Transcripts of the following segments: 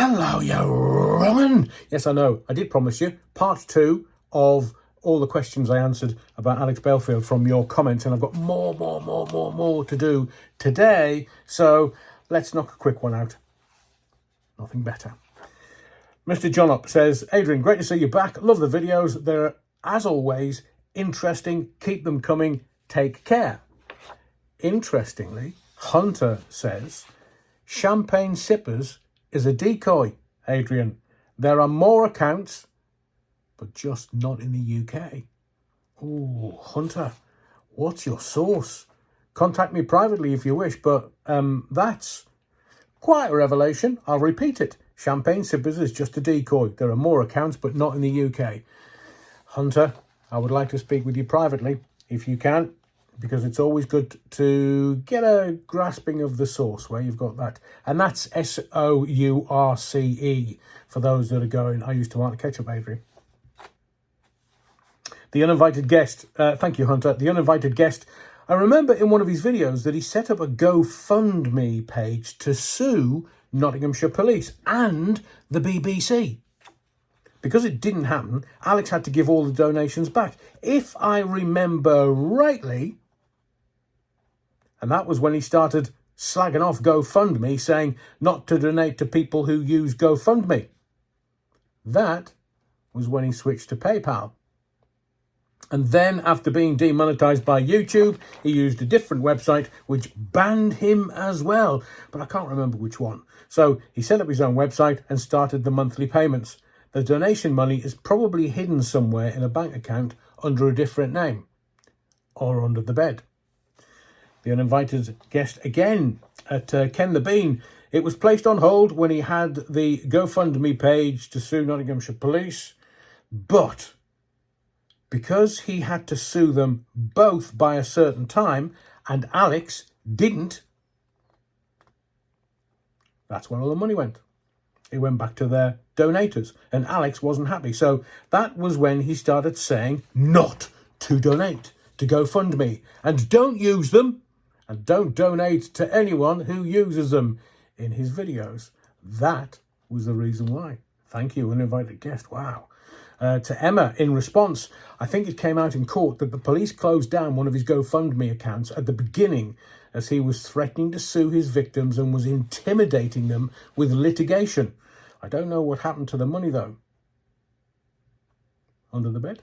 Hello, you wrong'un. Yes, I know. I did promise you part 2 of all the questions I answered about Alex Belfield from your comments, and I've got more to do today. So let's knock a quick one out. Nothing better. Mr. John Up says, Adrian, great to see you back. Love the videos. They're, as always, interesting. Keep them coming. Take care. Interestingly, Hunter says, champagne sippers is a decoy, Adrian. There are more accounts, but just not in the UK. Oh, Hunter, what's your source? Contact me privately if you wish, but that's quite a revelation. I'll repeat it. Champagne sippers is just a decoy. There are more accounts, but not in the UK. Hunter, I would like to speak with you privately, if you can, because it's always good to get a grasping of the source where you've got that. And that's SOURCE for those that are going, I used to want to catch up, Adrian. The uninvited guest, thank you, Hunter. The uninvited guest, I remember in one of his videos that he set up a GoFundMe page to sue Nottinghamshire Police and the BBC. Because it didn't happen, Alex had to give all the donations back. If I remember rightly, and that was when he started slagging off GoFundMe, saying not to donate to people who use GoFundMe. That was when he switched to PayPal. And then, after being demonetized by YouTube, he used a different website which banned him as well. But I can't remember which one. So he set up his own website and started the monthly payments. The donation money is probably hidden somewhere in a bank account under a different name or under the bed. The uninvited guest again at Ken the Bean. It was placed on hold when he had the GoFundMe page to sue Nottinghamshire Police, but because he had to sue them both by a certain time and Alex didn't, that's where all the money went. It went back to their donators and Alex wasn't happy. So that was when he started saying not to donate to GoFundMe and don't use them and don't donate to anyone who uses them in his videos. That was the reason why. Thank you, uninvited guest. Wow. To Emma, in response, I think it came out in court that the police closed down one of his GoFundMe accounts at the beginning as he was threatening to sue his victims and was intimidating them with litigation. I don't know what happened to the money, though. Under the bed.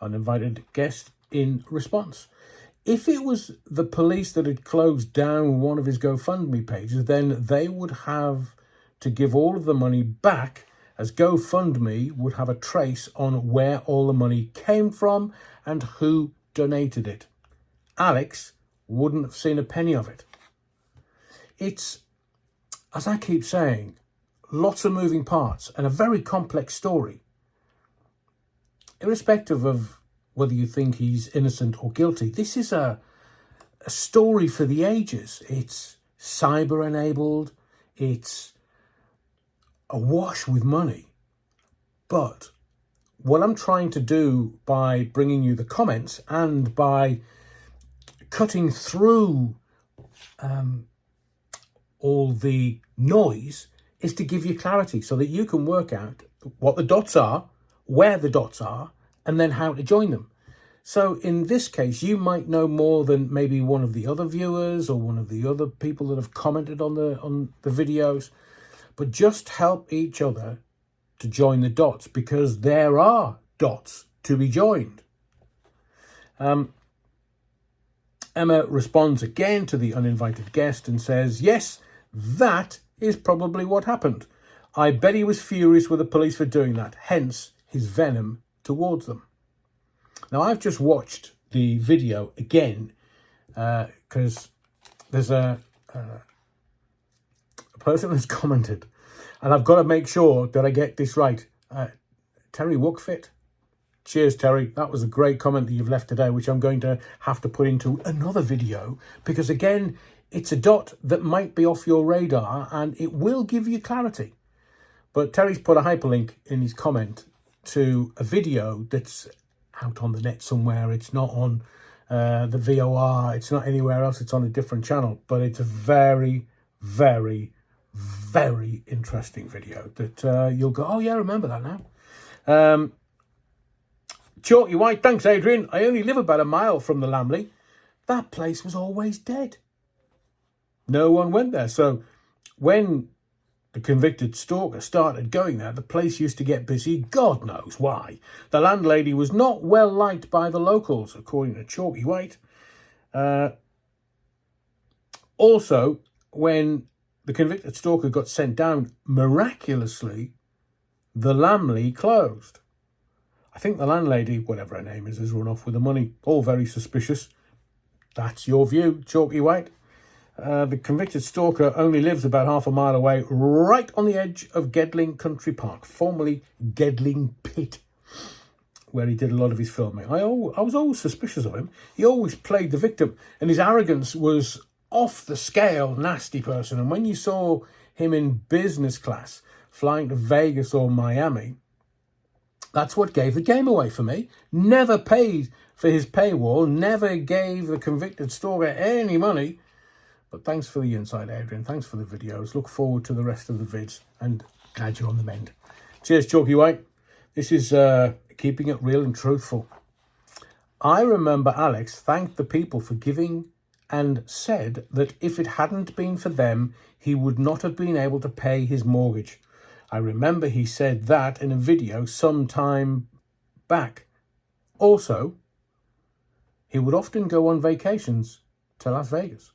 Uninvited guest in response. If it was the police that had closed down one of his GoFundMe pages, then they would have to give all of the money back, as GoFundMe would have a trace on where all the money came from and who donated it. Alex wouldn't have seen a penny of it. It's, as I keep saying, lots of moving parts and a very complex story. Irrespective of whether you think he's innocent or guilty, this is a story for the ages. It's cyber-enabled, it's awash with money. But what I'm trying to do by bringing you the comments and by cutting through all the noise is to give you clarity so that you can work out what the dots are, where the dots are, and then how to join them. So in this case, you might know more than maybe one of the other viewers or one of the other people that have commented on the videos, but just help each other to join the dots, because there are dots to be joined. Emma responds again to the uninvited guest and says, yes, that is probably what happened. I bet he was furious with the police for doing that, hence his venom towards them. Now, I've just watched the video again because there's a person has commented, and I've got to make sure that I get this right. Terry Wookfit. Cheers, Terry. That was a great comment that you've left today, which I'm going to have to put into another video because, again, it's a dot that might be off your radar and it will give you clarity. But Terry's put a hyperlink in his comment to a video that's out on the net somewhere. It's not on the VOR. It's not anywhere else. It's on a different channel. But it's a very, very, very interesting video that you'll go, oh yeah, I remember that now. Chalky White, thanks Adrian. I only live about a mile from the Lamley. That place was always dead. No one went there. So when the convicted stalker started going there, the place used to get busy. God knows why. The landlady was not well liked by the locals, according to Chalky White. Also, when the convicted stalker got sent down, miraculously, the Lamley closed. I think the landlady, whatever her name is, has run off with the money. All very suspicious. That's your view, Chalky White. The convicted stalker only lives about half a mile away, right on the edge of Gedling Country Park, formerly Gedling Pit, where he did a lot of his filming. I was always suspicious of him. He always played the victim, and his arrogance was off the scale, nasty person. And when you saw him in business class flying to Vegas or Miami, that's what gave the game away for me. Never paid for his paywall, never gave the convicted stalker any money. But thanks for the insight, Adrian. Thanks for the videos. Look forward to the rest of the vids, and glad you're on the mend. Cheers, Chalky White. This is keeping it real and truthful. I remember Alex thanked the people for giving and said that if it hadn't been for them, he would not have been able to pay his mortgage. I remember he said that in a video some time back. Also, he would often go on vacations to Las Vegas.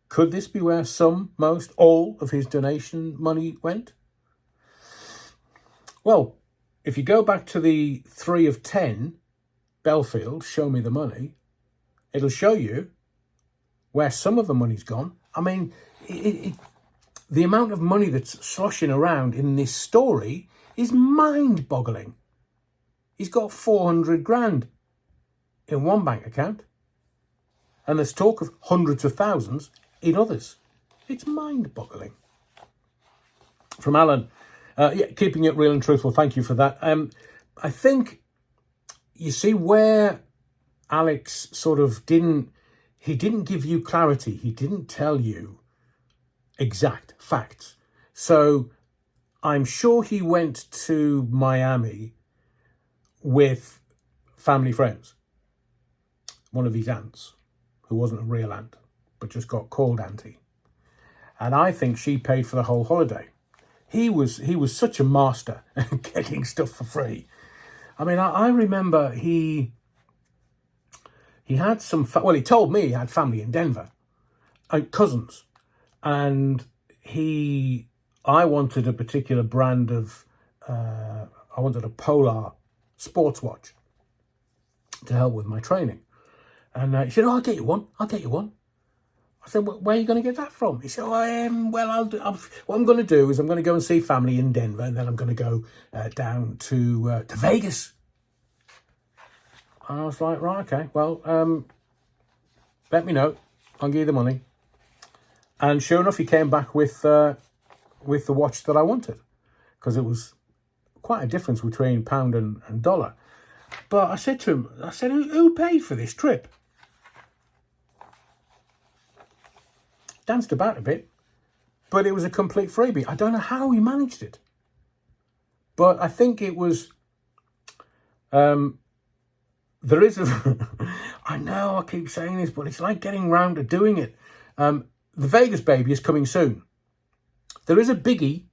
Could this be where some, most, all of his donation money went? Well, if you go back to the 3 of 10, Belfield, Show Me the Money, it'll show you where some of the money's gone. I mean, the amount of money that's sloshing around in this story is mind-boggling. He's got 400 grand in one bank account, and there's talk of hundreds of thousands in others. It's mind-boggling. From Alan, yeah, keeping it real and truthful. Thank you for that. I think you see where Alex sort of didn't give you clarity. He didn't tell you exact facts. So I'm sure he went to Miami with family friends. One of his aunts, who wasn't a real aunt, but just got called auntie. And I think she paid for the whole holiday. He was such a master at getting stuff for free. I mean, I remember he had some, well, he told me he had family in Denver, cousins. And I wanted a particular brand of, I wanted a Polar sports watch to help with my training. And he said, oh, I'll get you one. I said, where are you going to get that from? He said, what I'm going to do is I'm going to go and see family in Denver, and then I'm going to go down to Vegas. And I was like, right, okay, well, let me know. I'll give you the money. And sure enough, he came back with the watch that I wanted, because it was quite a difference between pound and dollar. But I said to him, who paid for this trip? Danced about a bit, but it was a complete freebie. I don't know how he managed it, but I think it was, there is a, I know I keep saying this, but it's like getting round to doing it. The Vegas baby is coming soon. There is a biggie,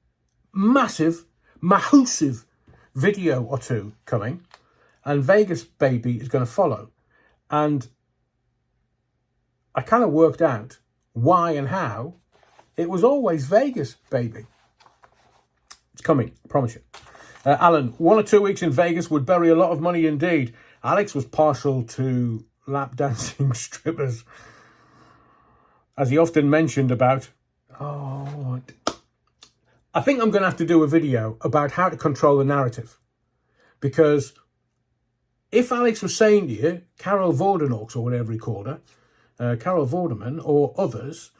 massive video or two coming, and Vegas baby is going to follow. And I kind of worked out why and how it was always Vegas, baby. It's coming, I promise you. Alan, 1 or 2 weeks in Vegas would bury a lot of money indeed. Alex was partial to lap dancing strippers, as he often mentioned about. Oh, I think I'm going to have to do a video about how to control the narrative. Because if Alex was saying to you, Carol Vordenaux, or whatever he called her, Carol Vorderman or others,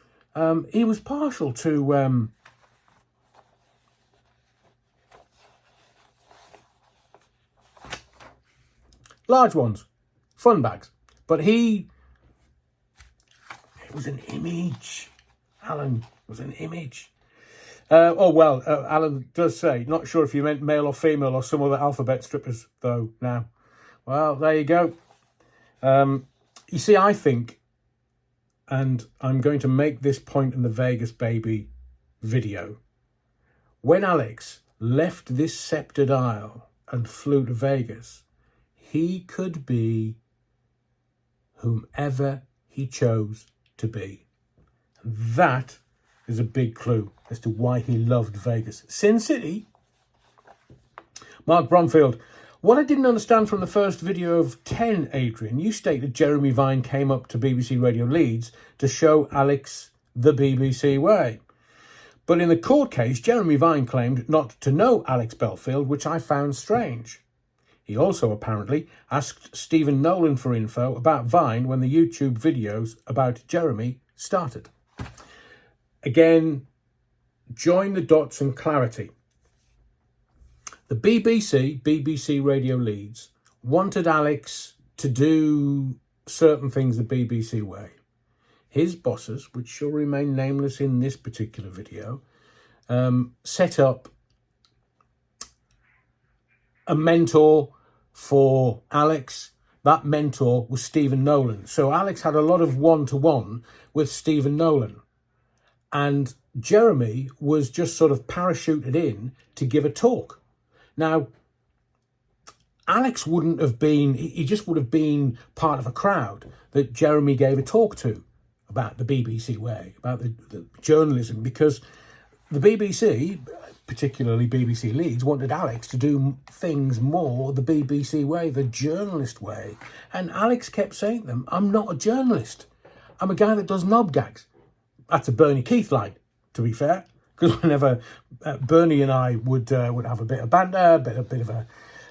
he was partial to large ones, fun bags. But it was an image. Alan was an image. Alan does say, not sure if you meant male or female or some other alphabet strippers, though, now. Well, there you go. You see, I think, and I'm going to make this point in the Vegas Baby video, when Alex left this sceptred isle and flew to Vegas, he could be whomever he chose to be. And that is a big clue as to why he loved Vegas. Sin City. Mark Bromfield. What I didn't understand from the first video of 10, Adrian, you stated Jeremy Vine came up to BBC Radio Leeds to show Alex the BBC way. But in the court case, Jeremy Vine claimed not to know Alex Belfield, which I found strange. He also apparently asked Stephen Nolan for info about Vine when the YouTube videos about Jeremy started. Again, join the dots and clarity. The BBC Radio Leeds, wanted Alex to do certain things the BBC way. His bosses, which shall remain nameless in this particular video, set up a mentor for Alex. That mentor was Stephen Nolan. So Alex had a lot of one-to-one with Stephen Nolan. And Jeremy was just sort of parachuted in to give a talk. Now, Alex wouldn't have been, he just would have been part of a crowd that Jeremy gave a talk to about the BBC way, about the journalism, because the BBC, particularly BBC Leeds, wanted Alex to do things more the BBC way, the journalist way. And Alex kept saying to them, I'm not a journalist. I'm a guy that does knob gags. That's a Bernie Keith line, to be fair. Because whenever Bernie and I would have a bit of banter, a bit of a,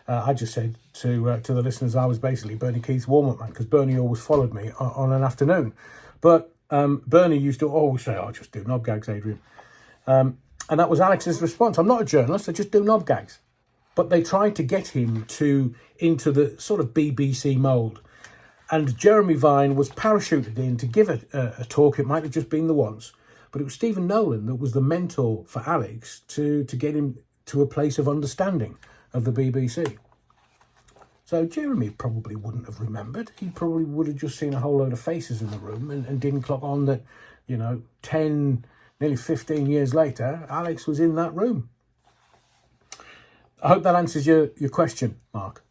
I just said to the listeners, I was basically Bernie Keith's warm-up man, because Bernie always followed me on an afternoon. But Bernie used to always say, "Oh, just do knob gags, Adrian," and that was Alex's response. I'm not a journalist; I just do knob gags. But they tried to get him into the sort of BBC mould, and Jeremy Vine was parachuted in to give a talk. It might have just been the once. But it was Stephen Nolan that was the mentor for Alex to get him to a place of understanding of the BBC. So Jeremy probably wouldn't have remembered. He probably would have just seen a whole load of faces in the room and didn't clock on that, 10, nearly 15 years later, Alex was in that room. I hope that answers your question, Mark.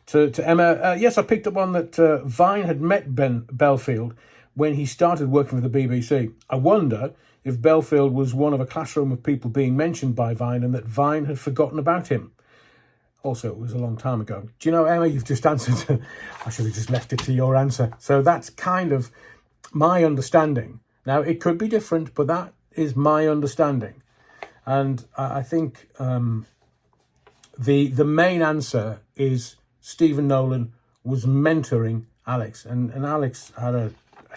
To Emma, yes, I picked up on that Vine had met Belfield when he started working for the BBC. I wonder if Belfield was one of a classroom of people being mentioned by Vine and that Vine had forgotten about him. Also, it was a long time ago. Do you know, Emma, you've just answered. I should have just left it to your answer. So that's kind of my understanding. Now, it could be different, but that is my understanding. And I think the main answer is Stephen Nolan was mentoring Alex. And Alex had a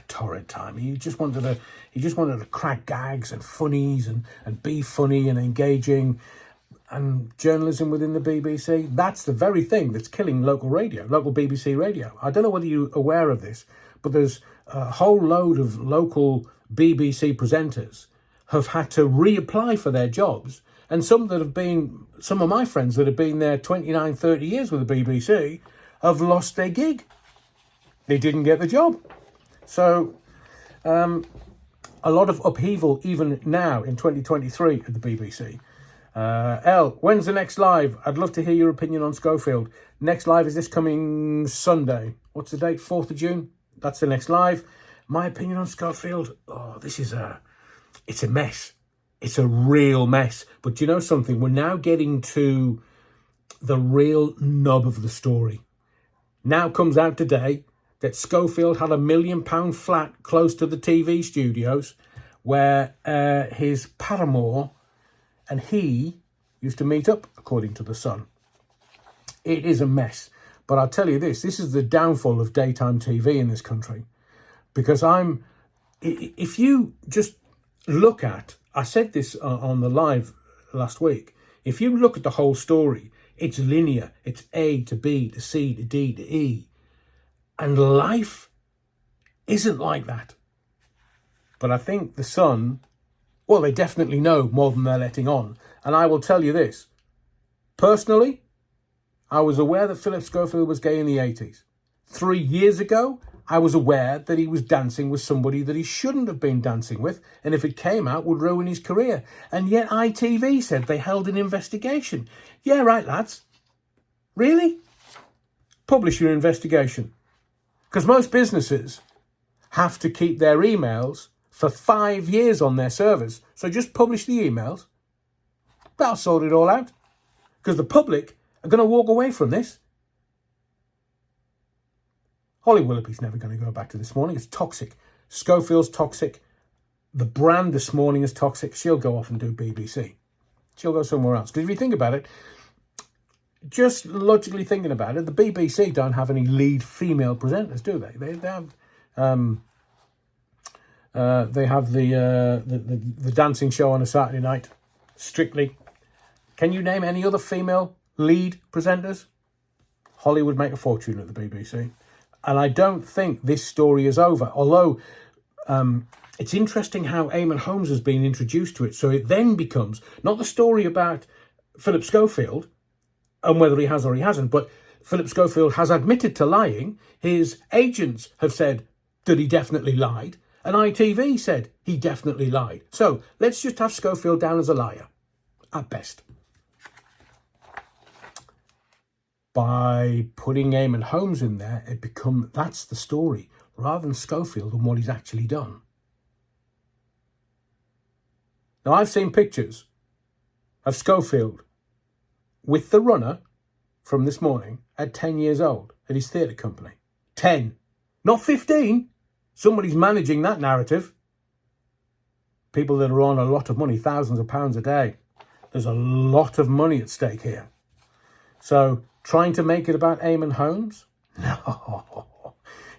torrid time. He just wanted to crack gags and funnies and be funny and engaging. And journalism within the BBC, that's the very thing that's killing local radio, local BBC radio. I don't know whether you're aware of this, but there's a whole load of local BBC presenters have had to reapply for their jobs. And some of my friends that have been there 29, 30 years with the BBC have lost their gig. They didn't get the job. So a lot of upheaval even now in 2023 at the BBC. When's the next live? I'd love to hear your opinion on Schofield. Next live is this coming Sunday. What's the date? 4th of June? That's the next live. My opinion on Schofield? Oh, it's a mess. It's a real mess. But do you know something? We're now getting to the real nub of the story. Now comes out today that Schofield had £1 million flat close to the TV studios where his paramour and he used to meet up, according to The Sun. It is a mess. But I'll tell you this is the downfall of daytime TV in this country. Because if you just look at, I said this on the live last week, if you look at the whole story, it's linear. It's A to B to C to D to E. And life isn't like that. But I think The Sun Well, they definitely know more than they're letting on. And I will tell you this. Personally, I was aware that Philip Schofield was gay in the 80s. 3 years ago, I was aware that he was dancing with somebody that he shouldn't have been dancing with, and if it came out, would ruin his career. And yet ITV said they held an investigation. Yeah, right, lads. Really? Publish your investigation. Because most businesses have to keep their emails for 5 years on their servers. So just publish the emails. That'll sort it all out. Because the public are going to walk away from this. Holly Willoughby's never going to go back to This Morning. It's toxic. Schofield's toxic. The brand This Morning is toxic. She'll go off and do BBC. She'll go somewhere else. Because if you think about it, just logically thinking about it, the BBC don't have any lead female presenters, do they? They have the dancing show on a Saturday night, Strictly. Can you name any other female lead presenters? Holly would make a fortune at the BBC. And I don't think this story is over. Although it's interesting how Eamon Holmes has been introduced to it. So it then becomes not the story about Philip Schofield and whether he has or he hasn't, but Philip Schofield has admitted to lying. His agents have said that he definitely lied. And ITV said he definitely lied. So let's just have Schofield down as a liar, at best. By putting Eamon Holmes in there, that's the story, rather than Schofield and what he's actually done. Now, I've seen pictures of Schofield with the runner from This Morning at 10 years old at his theatre company. 10, not 15. Somebody's managing that narrative. People that are on a lot of money, thousands of pounds a day. There's a lot of money at stake here. So trying to make it about Eamon Holmes? No.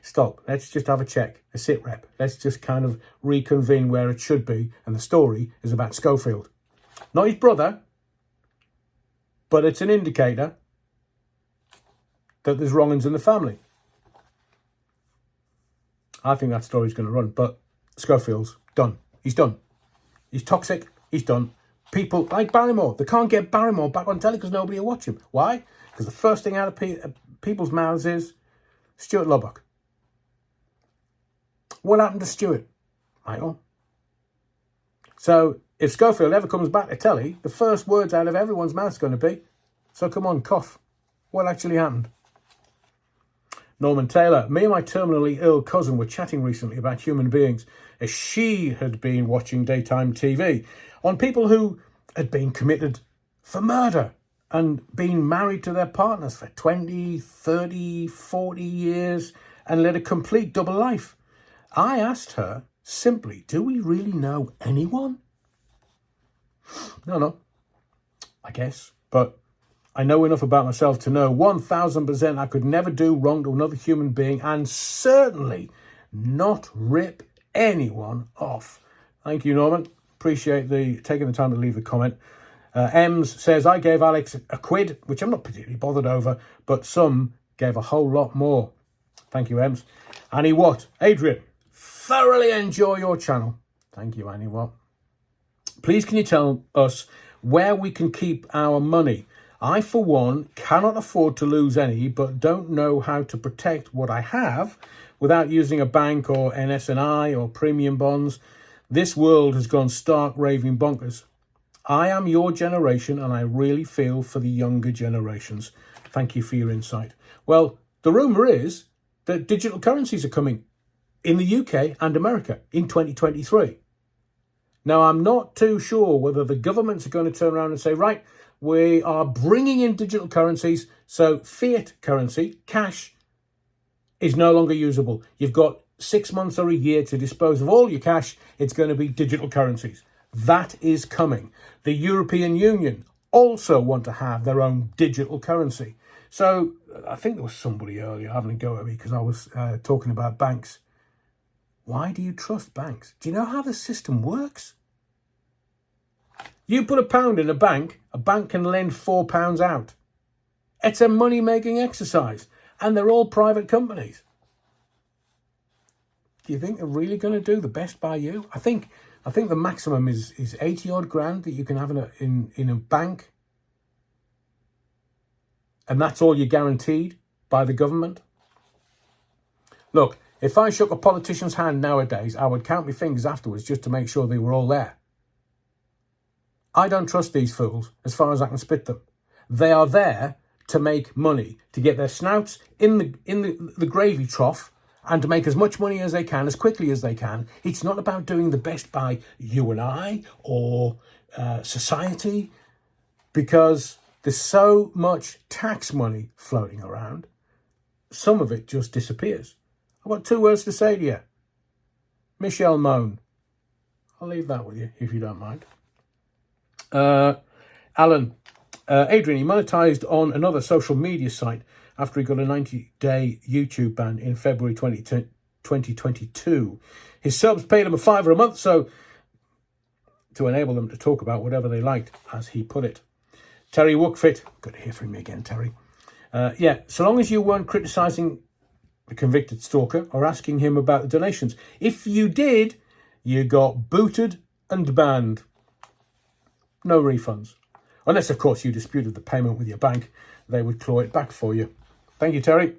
Stop. Let's just have a check, a sit rep. Let's just kind of reconvene where it should be. And the story is about Schofield. Not his brother, but it's an indicator that there's wrongings in the family. I think that story's going to run, but Schofield's done. He's done. He's toxic. He's done. People like Barrymore, they can't get Barrymore back on telly because nobody will watch him. Why? Because the first thing out of people's mouths is Stuart Lubbock. What happened to Stuart, Michael? So if Schofield ever comes back to telly, the first words out of everyone's mouth is going to be, so come on, cough. What actually happened? Norman Taylor, me and my terminally ill cousin were chatting recently about human beings as she had been watching daytime TV on people who had been committed for murder and been married to their partners for 20, 30, 40 years and led a complete double life. I asked her simply, do we really know anyone? No, I guess, but I know enough about myself to know 1000% I could never do wrong to another human being and certainly not rip anyone off. Thank you, Norman. Appreciate taking the time to leave the comment. Ems says, I gave Alex a quid, which I'm not particularly bothered over, but some gave a whole lot more. Thank you, Ems. Annie Watt. Adrian, thoroughly enjoy your channel. Thank you, Annie Watt. Please can you tell us where we can keep our money? I, for one, cannot afford to lose any, but don't know how to protect what I have without using a bank or NS&I or premium bonds. This world has gone stark raving bonkers. I am your generation and I really feel for the younger generations. Thank you for your insight. Well, the rumour is that digital currencies are coming in the UK and America in 2023. Now, I'm not too sure whether the governments are going to turn around and say, right, we are bringing in digital currencies, so fiat currency, cash, is no longer usable. You've got 6 months or a year to dispose of all your cash. It's going to be digital currencies. That is coming. The European Union also want to have their own digital currency. So I think there was somebody earlier having a go at me because I was talking about banks. Why do you trust banks? Do you know how the system works? You put £1 in a bank can lend £4 out. It's a money-making exercise, and they're all private companies. Do you think they're really going to do the best by you? I think I think the maximum is 80 odd grand that you can have in a bank. And that's all you're guaranteed by the government. Look, if I shook a politician's hand nowadays, I would count my fingers afterwards just to make sure they were all there. I don't trust these fools as far as I can spit them. They are there to make money, to get their snouts in the gravy trough and to make as much money as they can, as quickly as they can. It's not about doing the best by you and I or society, because there's so much tax money floating around. Some of it just disappears. I've got 2 words to say to you. Michelle Moan. I'll leave that with you, if you don't mind. Alan. Adrian, he monetized on another social media site after he got a 90-day YouTube ban in February 2022. His subs paid him $5 a month, so to enable them to talk about whatever they liked, as he put it. Terry Wookfit. Good to hear from you again, Terry. So long as you weren't criticising the convicted stalker or asking him about the donations. If you did, you got booted and banned. No refunds. Unless, of course, you disputed the payment with your bank. They would claw it back for you. Thank you, Terry.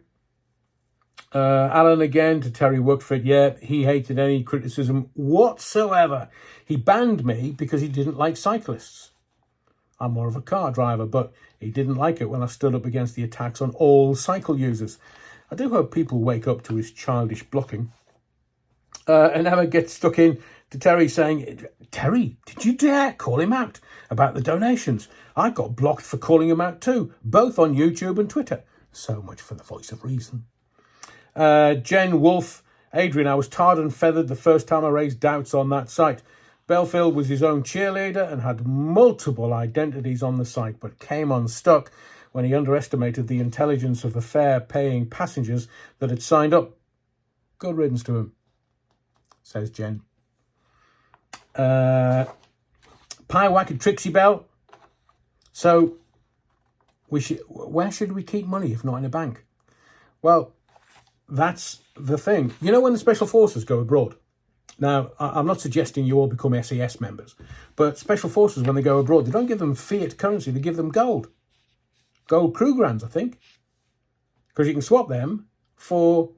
Alan again to Terry Wookford. Yeah, he hated any criticism whatsoever. He banned me because he didn't like cyclists. I'm more of a car driver, but he didn't like it when I stood up against the attacks on all cycle users. I do hope people wake up to his childish blocking. And Emma gets stuck in to Terry saying, Terry, did you dare call him out about the donations? I got blocked for calling him out too, both on YouTube and Twitter. So much for the voice of reason. Jen Wolfe, Adrian, I was tarred and feathered the first time I raised doubts on that site. Belfield was his own cheerleader and had multiple identities on the site, but came unstuck when he underestimated the intelligence of the fare-paying passengers that had signed up. Good riddance to him, says Jen. Pie Whack and Trixie Bell. So, where should we keep money if not in a bank? Well, that's the thing. You know when the Special Forces go abroad? Now, I'm not suggesting you all become SAS members, but Special Forces, when they go abroad, they don't give them fiat currency, they give them gold. Gold Krugerrands, I think. Because you can swap them for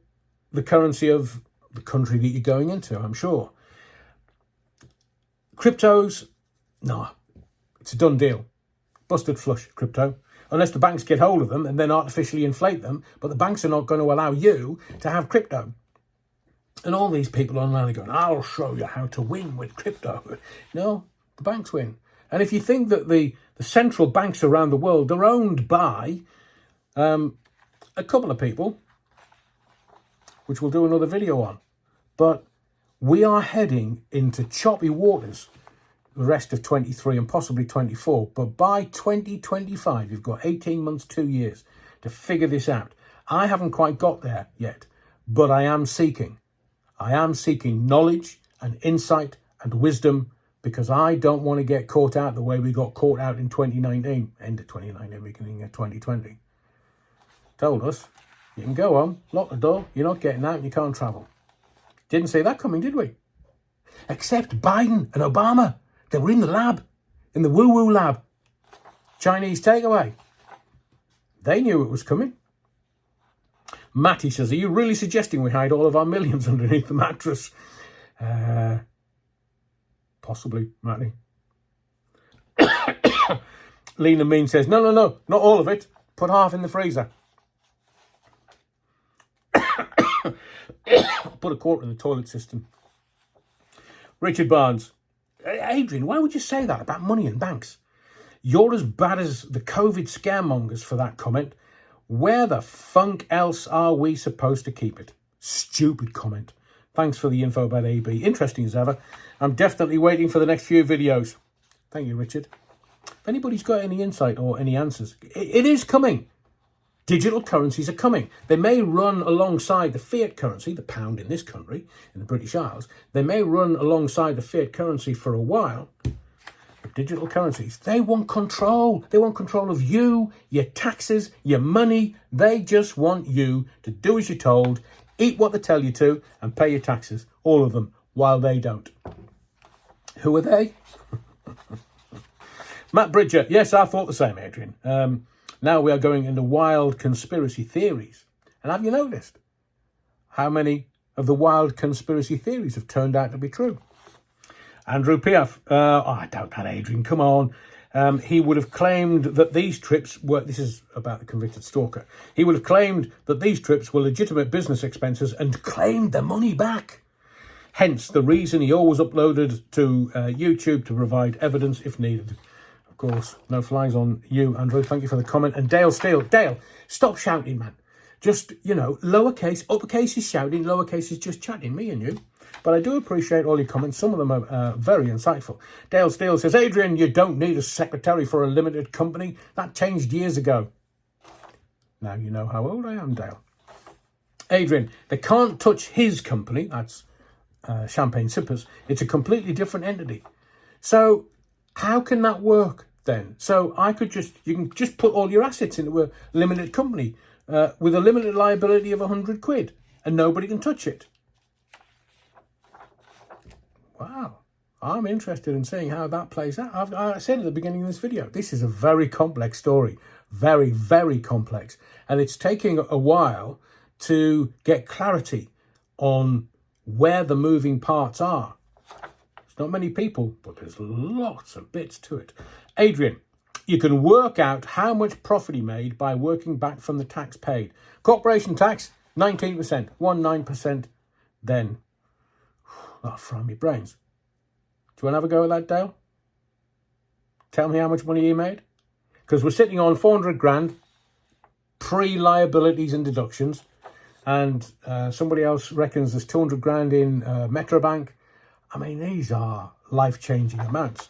the currency of the country that you're going into, I'm sure. Cryptos, no, it's a done deal. Busted flush, crypto. Unless the banks get hold of them and then artificially inflate them, but the banks are not going to allow you to have crypto. And all these people online are going, I'll show you how to win with crypto. No, the banks win. And if you think that the central banks around the world are owned by a couple of people, which we'll do another video on, but we are heading into choppy waters the rest of 23 and possibly 24. But by 2025, you've got 18 months, 2 years to figure this out. I haven't quite got there yet, but I am seeking. I am seeking knowledge and insight and wisdom because I don't want to get caught out the way we got caught out in 2019, end of 2019, beginning of 2020. Told us, you can go home, lock the door, you're not getting out and you can't travel. Didn't see that coming, did we? Except Biden and Obama. They were in the lab, in the woo-woo lab. Chinese takeaway. They knew it was coming. Matty says, are you really suggesting we hide all of our millions underneath the mattress? Possibly, Matty. Lena Mean says, no, not all of it. Put half in the freezer. Put a quarter in the toilet system. Richard Barnes. Adrian, why would you say that about money and banks? You're as bad as the COVID scaremongers for that comment. Where the funk else are we supposed to keep it? Stupid comment. Thanks for the info about AB. Interesting as ever. I'm definitely waiting for the next few videos. Thank you, Richard. If anybody's got any insight or any answers, it is coming. Digital currencies are coming. They may run alongside the fiat currency, the pound in this country, in the British Isles. They may run alongside the fiat currency for a while. But digital currencies, they want control. They want control of you, your taxes, your money. They just want you to do as you're told, eat what they tell you to, and pay your taxes, all of them, while they don't. Who are they? Matt Bridger. Yes, I thought the same, Adrian. Now we are going into wild conspiracy theories. And have you noticed how many of the wild conspiracy theories have turned out to be true? Andrew Piaf. I doubt that, Adrian. Come on. He would have claimed that these trips were... This is about the convicted stalker. He would have claimed that these trips were legitimate business expenses and claimed the money back. Hence, the reason he always uploaded to YouTube to provide evidence if needed. Of course, no flies on you, Andrew. Thank you for the comment. And Dale Steele. Dale, stop shouting, man. Just, lowercase, uppercase is shouting, lowercase is just chatting, me and you. But I do appreciate all your comments. Some of them are very insightful. Dale Steele says, Adrian, you don't need a secretary for a limited company. That changed years ago. Now you know how old I am, Dale. Adrian, they can't touch his company. That's Champagne Sippers. It's a completely different entity. So how can that work then? So you can just put all your assets into a limited company with a limited liability of 100 quid and nobody can touch it. Wow, I'm interested in seeing how that plays out. I said at the beginning of this video, this is a very complex story. Very, very complex. And it's taking a while to get clarity on where the moving parts are. There's not many people, but there's lots of bits to it. Adrian, you can work out how much profit he made by working back from the tax paid. Corporation tax, 19%, 19%, then... That'll fry me brains. Do you want to have a go at that, Dale? Tell me how much money you made. Because we're sitting on 400 grand, pre-liabilities and deductions. And somebody else reckons there's 200 grand in Metrobank. I mean, these are life-changing amounts.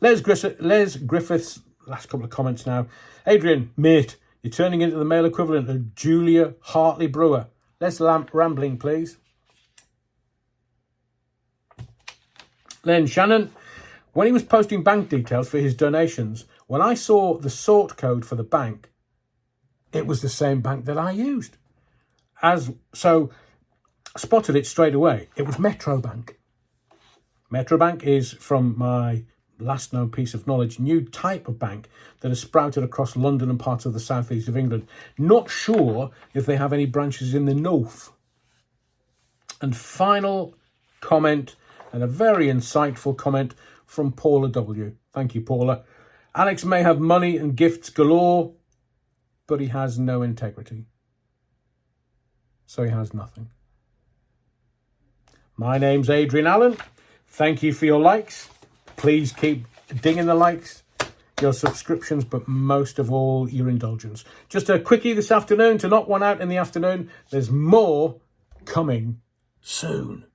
Les Griffiths, last couple of comments now. Adrian, mate, you're turning into the male equivalent of Julia Hartley Brewer. Less rambling, please. Len Shannon, when he was posting bank details for his donations, when I saw the sort code for the bank, it was the same bank that I used. So I spotted it straight away. It was Metrobank. Metrobank is, from my last known piece of knowledge, new type of bank that has sprouted across London and parts of the southeast of England. Not sure if they have any branches in the north. And final comment, and a very insightful comment from Paula W. Thank you, Paula. Alex may have money and gifts galore, but he has no integrity. So he has nothing. My name's Adrian Allen. Thank you for your likes. Please keep dinging the likes, your subscriptions, but most of all, your indulgence. Just a quickie this afternoon to knock one out in the afternoon. There's more coming soon.